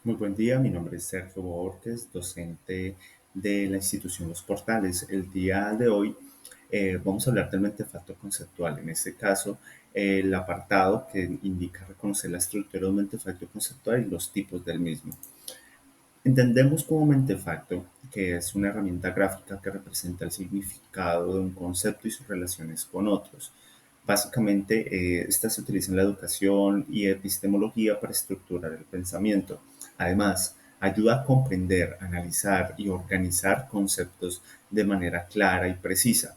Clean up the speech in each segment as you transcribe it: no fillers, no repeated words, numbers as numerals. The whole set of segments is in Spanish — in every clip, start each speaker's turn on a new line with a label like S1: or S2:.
S1: Muy buen día, mi nombre es Sergio Borges, docente de la institución Los Portales. El día de hoy vamos a hablar del mentefacto conceptual. En este caso, el apartado que indica reconocer la estructura de un mentefacto conceptual y los tipos del mismo. Entendemos como mentefacto que es una herramienta gráfica que representa el significado de un concepto y sus relaciones con otros. Básicamente, esta se utiliza en la educación y epistemología para estructurar el pensamiento. Además, ayuda a comprender, analizar y organizar conceptos de manera clara y precisa.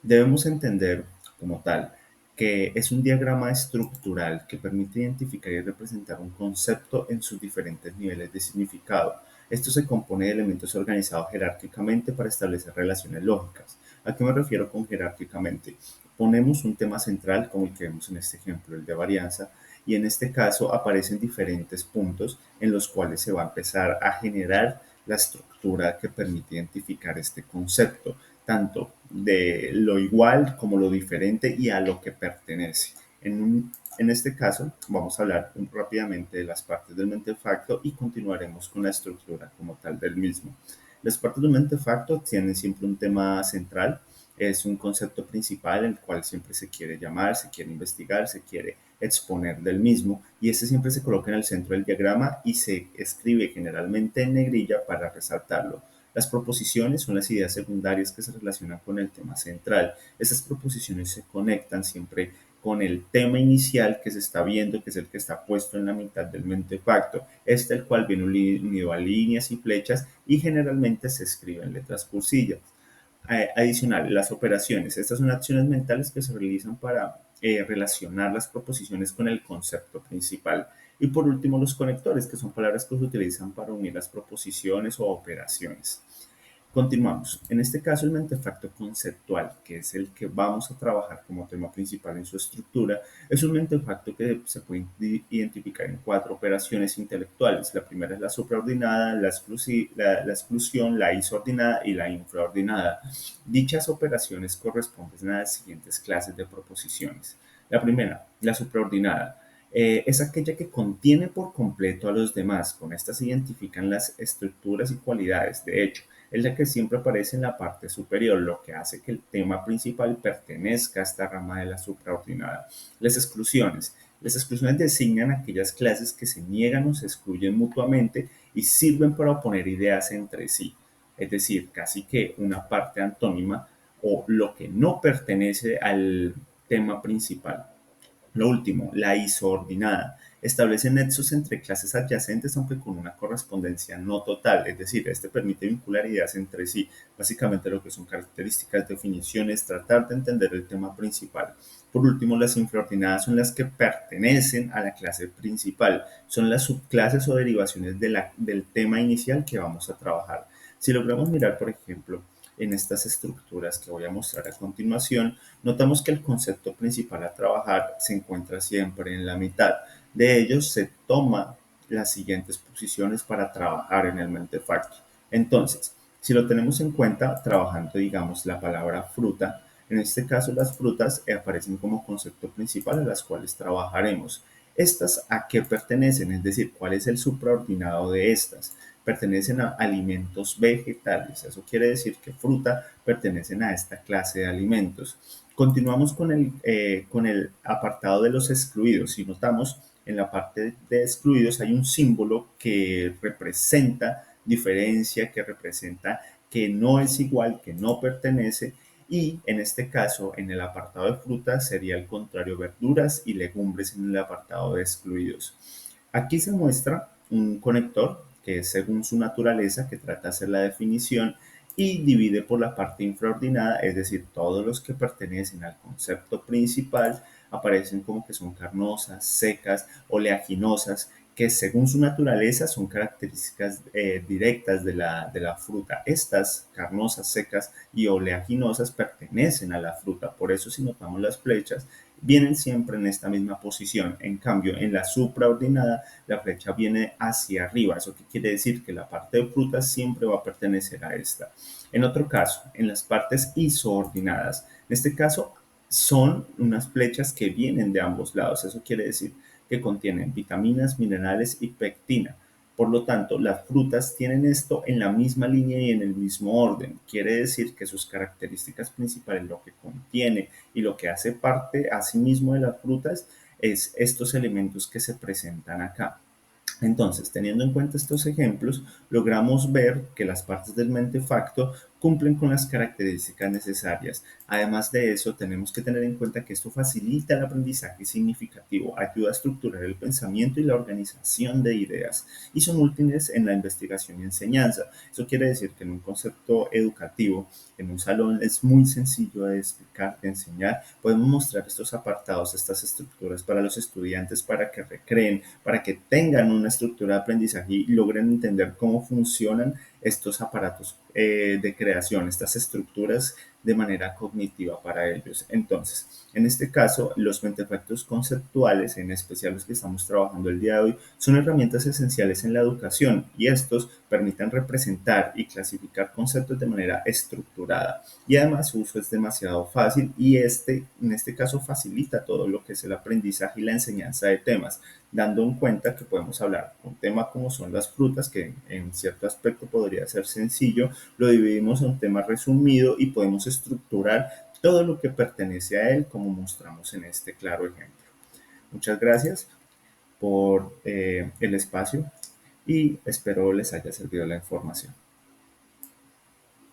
S1: Debemos entender, como tal, que es un diagrama estructural que permite identificar y representar un concepto en sus diferentes niveles de significado. Esto se compone de elementos organizados jerárquicamente para establecer relaciones lógicas. ¿A qué me refiero con jerárquicamente? Ponemos un tema central, como el que vemos en este ejemplo, el de varianza, y en este caso aparecen diferentes puntos en los cuales se va a empezar a generar la estructura que permite identificar este concepto, tanto de lo igual como lo diferente y a lo que pertenece. En este caso, vamos a hablar rápidamente de las partes del mentefacto y continuaremos con la estructura como tal del mismo. Las partes del mentefacto tienen siempre un tema central, es un concepto principal en el cual siempre se quiere llamar, se quiere investigar, se quiere exponer del mismo, y este siempre se coloca en el centro del diagrama y se escribe generalmente en negrilla para resaltarlo. Las proposiciones son las ideas secundarias que se relacionan con el tema central. Estas proposiciones se conectan siempre con el tema inicial que se está viendo, que es el que está puesto en la mitad del mentefacto, el cual viene unido a líneas y flechas y generalmente se escribe en letras cursillas. Adicional, las operaciones. Estas son acciones mentales que se realizan para relacionar las proposiciones con el concepto principal. Y por último, los conectores, que son palabras que se utilizan para unir las proposiciones o operaciones. Continuamos. En este caso, el mentefacto conceptual, que es el que vamos a trabajar como tema principal en su estructura, es un mentefacto que se puede identificar en cuatro operaciones intelectuales. La primera es la supraordinada, la exclusión, la isordinada y la infraordinada. Dichas operaciones corresponden a las siguientes clases de proposiciones. La primera, la supraordinada. Es aquella que contiene por completo a los demás. Con estas se identifican las estructuras y cualidades. De hecho, es la que siempre aparece en la parte superior, lo que hace que el tema principal pertenezca a esta rama de la supraordinada. Las exclusiones. Las exclusiones designan aquellas clases que se niegan o se excluyen mutuamente y sirven para oponer ideas entre sí. Es decir, casi que una parte antónima o lo que no pertenece al tema principal. Lo último, la isoordinada. Establece nexos entre clases adyacentes, aunque con una correspondencia no total, es decir, este permite vincular ideas entre sí. Básicamente lo que son características, definiciones, tratar de entender el tema principal. Por último, las infraordinadas son las que pertenecen a la clase principal, son las subclases o derivaciones del tema inicial que vamos a trabajar. Si logramos mirar, por ejemplo, en estas estructuras que voy a mostrar a continuación, notamos que el concepto principal a trabajar se encuentra siempre en la mitad. De ellos se toma las siguientes posiciones para trabajar en el mentefacto. Entonces, si lo tenemos en cuenta, trabajando, digamos, la palabra fruta, en este caso las frutas aparecen como concepto principal a las cuales trabajaremos. ¿Estas a qué pertenecen? Es decir, ¿cuál es el supraordinado de estas? Pertenecen a alimentos vegetales. Eso quiere decir que fruta pertenecen a esta clase de alimentos. Continuamos con el apartado de los excluidos. Si notamos, en la parte de excluidos hay un símbolo que representa diferencia, que representa que no es igual, que no pertenece. Y en este caso, en el apartado de frutas, sería el contrario, verduras y legumbres en el apartado de excluidos. Aquí se muestra un conector que es según su naturaleza, que trata de hacer la definición y divide por la parte infraordinada, es decir, todos los que pertenecen al concepto principal aparecen como que son carnosas, secas, oleaginosas, que según su naturaleza son características directas de la fruta. Estas carnosas, secas y oleaginosas pertenecen a la fruta, por eso si notamos las flechas, vienen siempre en esta misma posición. En cambio, en la supraordinada, la flecha viene hacia arriba. ¿Eso qué quiere decir? Que la parte de frutas siempre va a pertenecer a esta. En otro caso, en las partes isoordinadas, en este caso son unas flechas que vienen de ambos lados. Eso quiere decir que contienen vitaminas, minerales y pectina. Por lo tanto, las frutas tienen esto en la misma línea y en el mismo orden. Quiere decir que sus características principales, lo que contiene y lo que hace parte asimismo de las frutas, es estos elementos que se presentan acá. Entonces, teniendo en cuenta estos ejemplos, logramos ver que las partes del mentefacto cumplen con las características necesarias. Además de eso, tenemos que tener en cuenta que esto facilita el aprendizaje significativo, ayuda a estructurar el pensamiento y la organización de ideas y son útiles en la investigación y enseñanza. Eso quiere decir que en un concepto educativo, en un salón, es muy sencillo de explicar, de enseñar. Podemos mostrar estos apartados, estas estructuras para los estudiantes para que recreen, para que tengan una estructura de aprendizaje y logren entender cómo funcionan estos aparatos de creación, estas estructuras de manera cognitiva para ellos. Entonces, en este caso, los mentefactos conceptuales, en especial los que estamos trabajando el día de hoy, son herramientas esenciales en la educación y estos permiten representar y clasificar conceptos de manera estructurada. Y además su uso es demasiado fácil y en este caso facilita todo lo que es el aprendizaje y la enseñanza de temas, dando en cuenta que podemos hablar un tema como son las frutas, que en cierto aspecto podría ser sencillo, lo dividimos en un tema resumido y podemos estructurar todo lo que pertenece a él como mostramos en este claro ejemplo. Muchas gracias por el espacio y espero les haya servido la información.